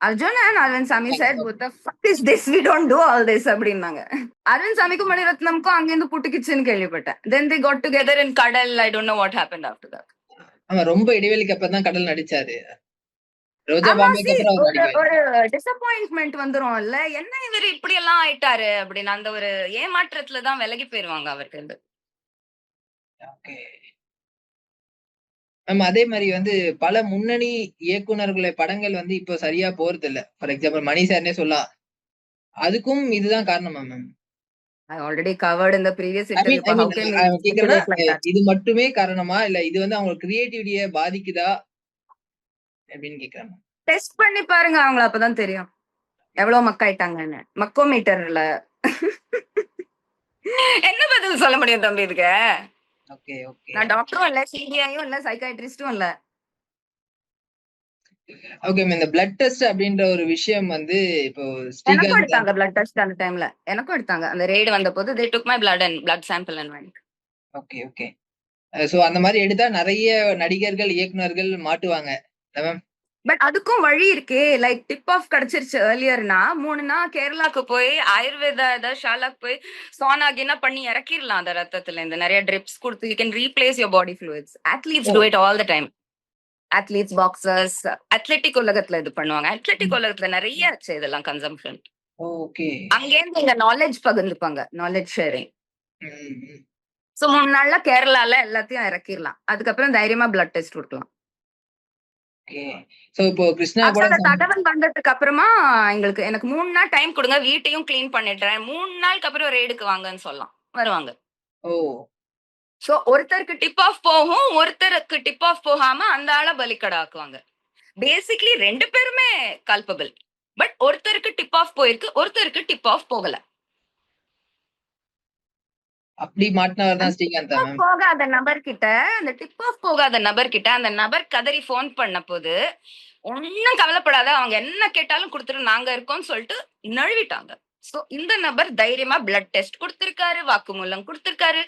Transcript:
Arjun and Aravind சாமி said, what the fuck is this? We don't do all this அப்படின்னாங்க. அரவிந்த் சாமிக்கும் மணிரத்னம்க்கும் அங்கேருந்து புட்டுக்கிச்சுன்னு கேள்விப்பட்டேன். Then they got together in கடல். I don't know what happened after that. ஆமா, ரொம்ப இடைவெளிக்கு அப்புறம் தான் கடல் நடிச்சாரு. ரோஜா ஆமா, பாம்பேக்கு see, அப்புறம் அவர் ஒரு நடிக்கவே இல்ல. ஒரு டிசப்பாயின்ட்மெண்ட் வந்துரும்ல, என்ன இவர் இப்படி எல்லாம் ஆயிட்டாரு அப்படின்னு அந்த ஒரு ஏமாற்றத்துல தான் விலகி போயிருவாங்க அவர்கிட்ட இருந்து. ஓகே. மேம் அதே மாதிரி வந்து பல முன்னணி இயக்குனர்களுடைய படங்கள் வந்து இப்போ சரியா போறது இல்ல. ஃபார் எக்ஸாம்பிள் மணி சார்னே சொல்லலாம். அதுக்கும் இதுதான் காரணமா ma'am? I already covered in the previous I interview. Mean How can we கேக்குறேன்னா, speculate like that? இது மட்டுமே காரணமா? இல்ல இது வந்து அவங்க கிரியேட்டிவிட்டிய பாதிக்குதா? அப்படின்னு கேக்குறேன். டெஸ்ட் பண்ணி பாருங்க, அவங்கள அப்பதான் தெரியும் எவ்வளவு மக்காயிட்டாங்கன்னு. மக்கோமீட்டர்ல என்ன பதில் சொல்ல முடியும் தம்பி இதுக்கு? Okay, okay. நான் டாக்டரும் இல்ல, சிபிஐயும் இல்ல, சைக்காட்ரிஸ்டும் இல்ல. Okay ma'am. இந்த பிளட் டெஸ்ட் அப்படின்ற ஒரு விஷயம் வந்து இப்போ எனக்கும் ஸ்ரீகாந்த் எடுத்தாங்க பிளட் டெஸ்ட் அந்த டைம்ல. எனக்கும் எடுத்தாங்க. அந்த ரெய்டு வந்த போது they took my blood and blood sample and went. Okay, okay. So அந்த மாதிரி எடுத்தா நிறைய நடிகர்கள், இயக்குனர்கள் மாட்டுவாங்க. மேம் பட் அதுக்கும் வழி இருக்கு. லைக் டிப் ஆஃப் கிடைச்சிருச்சு ஏர்லியர்னா 3 நாள் கேரளாக்கு போய் ஆயுர்வேதா ஏதாவது ஷாலாக்கு போய் சோனாகினா பண்ணி இறக்கிடலாம் அந்த ரத்தத்துல இருந்து நிறைய ட்ரிப்ஸ் கொடுத்து. You can replace your body fluids. Athletes do it all the time. Athletes, boxers, athletic உலகத்துல இது பண்ணுவாங்க. அத்லெட்டிக் உலகத்துல நிறைய ஆச்சு இதெல்லாம் கன்சம்ஷன். ஓகே. அங்கேருந்து இந்த நாலேஜ் பகிர்ந்துப்பாங்க, நாலேஜ் ஷேரிங். ம். சோ 3 நாள்ல கேரளால எல்லாத்தையும் இறக்கிடலாம். அதுக்கப்புறம் தைரியமா பிளட் டெஸ்ட் கொடுக்கலாம். ஓகே. சோ இப்போ கிருஷ்ணா அப்ப படம் அந்த தகவல் வந்ததுக்கு அப்புறமா எனக்கு 3 நாள் டைம் கொடுங்க, வீட்டையும் கிளீன் பண்ணிடுறேன், 3 நாளுக்கு அப்புறம் ரெய்டுக்கு வாங்கன்னு சொல்லலாம், வருவாங்க. ஓ. சோ ஒருத்தருக்கு டிப் ஆஃப் போகும், ஒருத்தருக்கு டிப் ஆஃப் போகாம அந்த ஆளை பலிக்கடாக்குவாங்க. பேசிக்லி 2 பேருமே கல்பபிள். பட் ஒருத்தருக்கு டிப் ஆஃப் போயிருக்கு, ஒருத்தருக்கு டிப் ஆஃப் போகல. அப்படி மாட்டினவர் தான் ஸ்ரீகாந்த் மேம். போகாத நபர் கிட்ட, அந்த டிப் ஆஃப் போகாத நபர் கிட்ட அந்த நபர் கதறி போன் பண்ண போது ஒன்னும் கவலைப்படாத, அவங்க என்ன கேட்டாலும் கொடுத்துரு, நாங்க இருக்கோம்னு சொல்லிட்டு நழுவிட்டாங்க. சோ இந்த நபர் தைரியமா பிளட் டெஸ்ட் கொடுத்திருக்காரு, வாக்குமூலம் கொடுத்திருக்காரு,